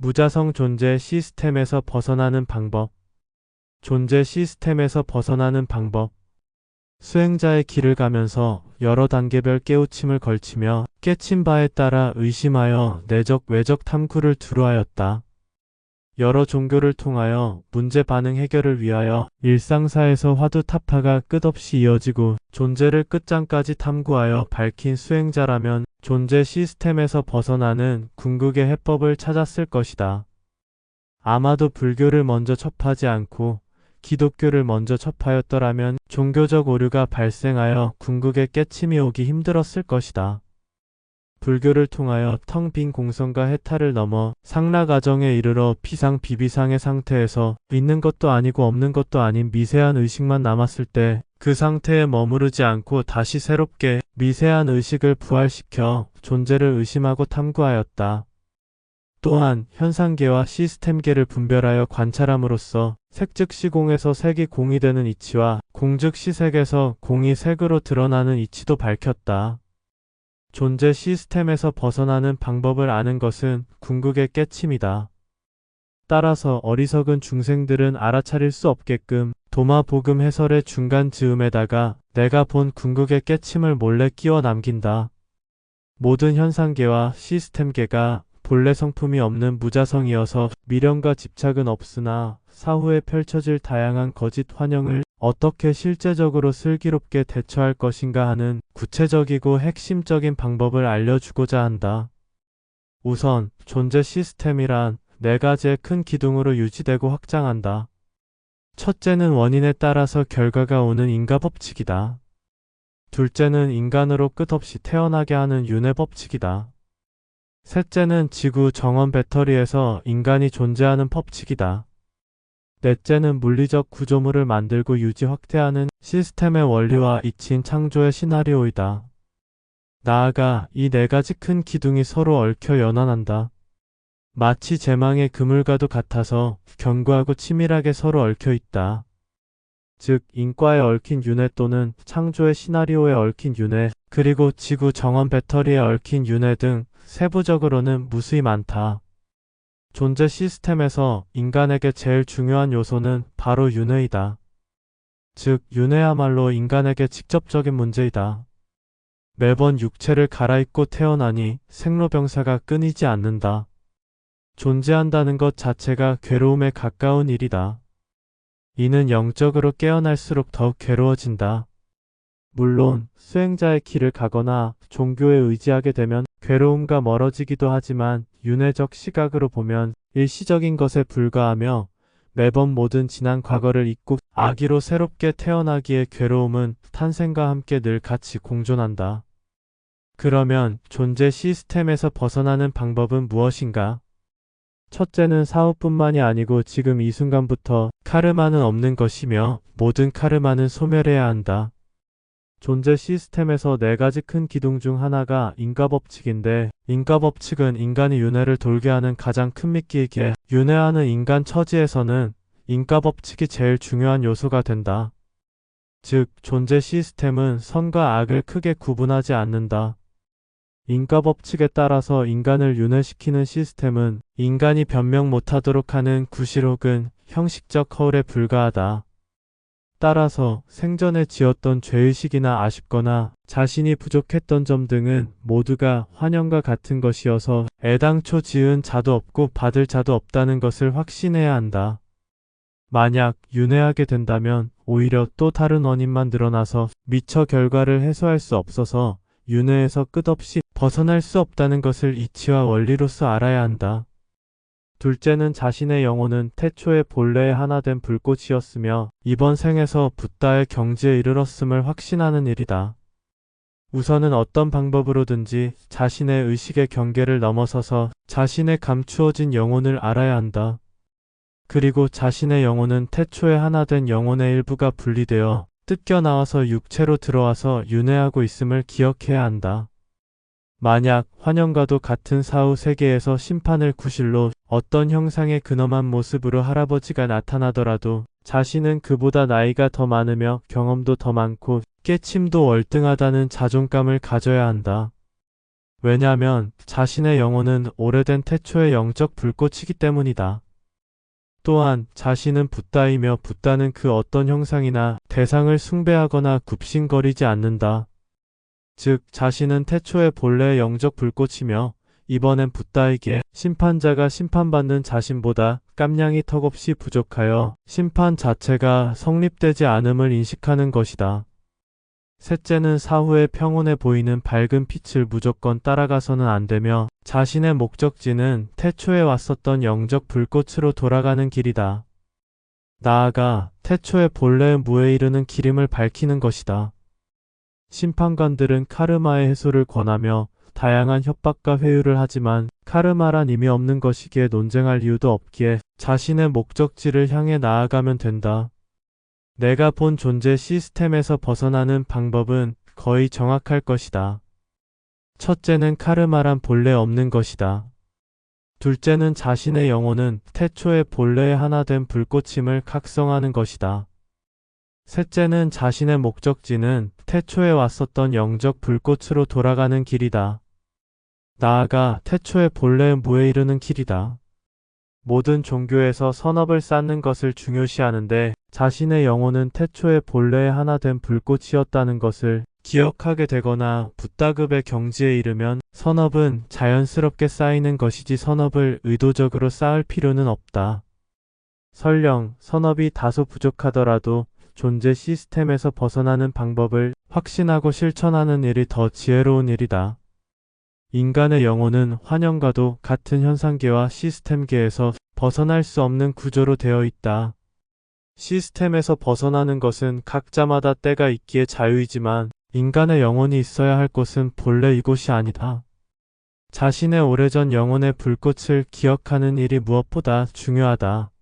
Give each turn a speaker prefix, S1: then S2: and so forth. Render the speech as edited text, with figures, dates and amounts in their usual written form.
S1: 무자성 존재 시스템에서 벗어나는 방법. 존재 시스템에서 벗어나는 방법. 수행자의 길을 가면서 여러 단계별 깨우침을 걸치며 깨친 바에 따라 의심하여 내적 외적 탐구를 두루하였다. 여러 종교를 통하여 문제 반응 해결을 위하여 일상사에서 화두타파가 끝없이 이어지고 존재를 끝장까지 탐구하여 밝힌 수행자라면 존재 시스템에서 벗어나는 궁극의 해법을 찾았을 것이다. 아마도 불교를 먼저 접하지 않고 기독교를 먼저 접하였더라면 종교적 오류가 발생하여 궁극의 깨침이 오기 힘들었을 것이다. 불교를 통하여 텅 빈 공성과 해탈을 넘어 상라가정에 이르러 비상비비상의 상태에서 있는 것도 아니고 없는 것도 아닌 미세한 의식만 남았을 때 그 상태에 머무르지 않고 다시 새롭게 미세한 의식을 부활시켜 존재를 의심하고 탐구하였다. 또한 현상계와 시스템계를 분별하여 관찰함으로써 색즉시공에서 색이 공이 되는 이치와 공즉시색에서 공이 색으로 드러나는 이치도 밝혔다. 존재 시스템에서 벗어나는 방법을 아는 것은 궁극의 깨침이다. 따라서 어리석은 중생들은 알아차릴 수 없게끔 도마복음 해설의 중간 즈음에다가 내가 본 궁극의 깨침을 몰래 끼워 남긴다. 모든 현상계와 시스템계가 본래 성품이 없는 무자성이어서 미련과 집착은 없으나 사후에 펼쳐질 다양한 거짓 환영을 어떻게 실제적으로 슬기롭게 대처할 것인가 하는 구체적이고 핵심적인 방법을 알려주고자 한다. 우선 존재 시스템이란 네 가지의 큰 기둥으로 유지되고 확장한다. 첫째는 원인에 따라서 결과가 오는 인과법칙이다. 둘째는 인간으로 끝없이 태어나게 하는 윤회법칙이다. 셋째는 지구 정원 배터리에서 인간이 존재하는 법칙이다. 넷째는 물리적 구조물을 만들고 유지 확대하는 시스템의 원리와 이치인 창조의 시나리오이다. 나아가 이 네 가지 큰 기둥이 서로 얽혀 연환한다. 마치 제망의 그물과도 같아서 견고하고 치밀하게 서로 얽혀 있다. 즉 인과에 얽힌 윤회 또는 창조의 시나리오에 얽힌 윤회, 그리고 지구 정원 배터리에 얽힌 윤회 등 세부적으로는 무수히 많다. 존재 시스템에서 인간에게 제일 중요한 요소는 바로 윤회이다. 즉 윤회야말로 인간에게 직접적인 문제이다. 매번 육체를 갈아입고 태어나니 생로병사가 끊이지 않는다. 존재한다는 것 자체가 괴로움에 가까운 일이다. 이는 영적으로 깨어날수록 더욱 괴로워진다. 물론 수행자의 길을 가거나 종교에 의지하게 되면 괴로움과 멀어지기도 하지만 윤회적 시각으로 보면 일시적인 것에 불과하며 매번 모든 지난 과거를 잊고 아기로 새롭게 태어나기에 괴로움은 탄생과 함께 늘 같이 공존한다. 그러면 존재 시스템에서 벗어나는 방법은 무엇인가? 첫째는 사후뿐만이 아니고 지금 이 순간부터 카르마는 없는 것이며 모든 카르마는 소멸해야 한다. 존재 시스템에서 네 가지 큰 기둥 중 하나가 인과법칙인데 인과법칙은 인간이 윤회를 돌게 하는 가장 큰 미끼이기에 윤회하는 인간 처지에서는 인과법칙이 제일 중요한 요소가 된다. 즉 존재 시스템은 선과 악을 크게 구분하지 않는다. 인과법칙에 따라서 인간을 윤회시키는 시스템은 인간이 변명 못하도록 하는 구실 혹은 형식적 허울에 불과하다. 따라서 생전에 지었던 죄의식이나 아쉽거나 자신이 부족했던 점 등은 모두가 환영과 같은 것이어서 애당초 지은 자도 없고 받을 자도 없다는 것을 확신해야 한다. 만약 윤회하게 된다면 오히려 또 다른 원인만 늘어나서 미처 결과를 해소할 수 없어서 윤회에서 끝없이 벗어날 수 없다는 것을 이치와 원리로서 알아야 한다. 둘째는 자신의 영혼은 태초의 본래의 하나된 불꽃이었으며 이번 생에서 붓다의 경지에 이르렀음을 확신하는 일이다. 우선은 어떤 방법으로든지 자신의 의식의 경계를 넘어서서 자신의 감추어진 영혼을 알아야 한다. 그리고 자신의 영혼은 태초의 하나된 영혼의 일부가 분리되어 뜯겨나와서 육체로 들어와서 윤회하고 있음을 기억해야 한다. 만약 환영과도 같은 사후 세계에서 심판을 구실로 어떤 형상의 근엄한 모습으로 할아버지가 나타나더라도 자신은 그보다 나이가 더 많으며 경험도 더 많고 깨침도 월등하다는 자존감을 가져야 한다. 왜냐하면 자신의 영혼은 오래된 태초의 영적 불꽃이기 때문이다. 또한 자신은 붓다이며 붓다는 그 어떤 형상이나 대상을 숭배하거나 굽신거리지 않는다. 즉 자신은 태초의 본래의 영적 불꽃이며 이번엔 붓다에게 심판자가 심판받는 자신보다 깜냥이 턱없이 부족하여 심판 자체가 성립되지 않음을 인식하는 것이다. 셋째는 사후에 평온해 보이는 밝은 빛을 무조건 따라가서는 안 되며 자신의 목적지는 태초에 왔었던 영적 불꽃으로 돌아가는 길이다. 나아가 태초의 본래의 무에 이르는 길임을 밝히는 것이다. 심판관들은 카르마의 해소를 권하며 다양한 협박과 회유를 하지만 카르마란 의미 없는 것이기에 논쟁할 이유도 없기에 자신의 목적지를 향해 나아가면 된다. 내가 본 존재 시스템에서 벗어나는 방법은 거의 정확할 것이다. 첫째는 카르마란 본래 없는 것이다. 둘째는 자신의 영혼은 태초의 본래의 하나된 불꽃임을 각성하는 것이다. 셋째는 자신의 목적지는 태초에 왔었던 영적 불꽃으로 돌아가는 길이다. 나아가 태초의 본래의 무에 이르는 길이다. 모든 종교에서 선업을 쌓는 것을 중요시하는데 자신의 영혼은 태초의 본래의 하나된 불꽃이었다는 것을 기억하게 되거나 붓다급의 경지에 이르면 선업은 자연스럽게 쌓이는 것이지 선업을 의도적으로 쌓을 필요는 없다. 설령 선업이 다소 부족하더라도 존재 시스템에서 벗어나는 방법을 확신하고 실천하는 일이 더 지혜로운 일이다. 인간의 영혼은 환영과도 같은 현상계와 시스템계에서 벗어날 수 없는 구조로 되어 있다. 시스템에서 벗어나는 것은 각자마다 때가 있기에 자유이지만 인간의 영혼이 있어야 할 곳은 본래 이곳이 아니다. 자신의 오래전 영혼의 불꽃을 기억하는 일이 무엇보다 중요하다.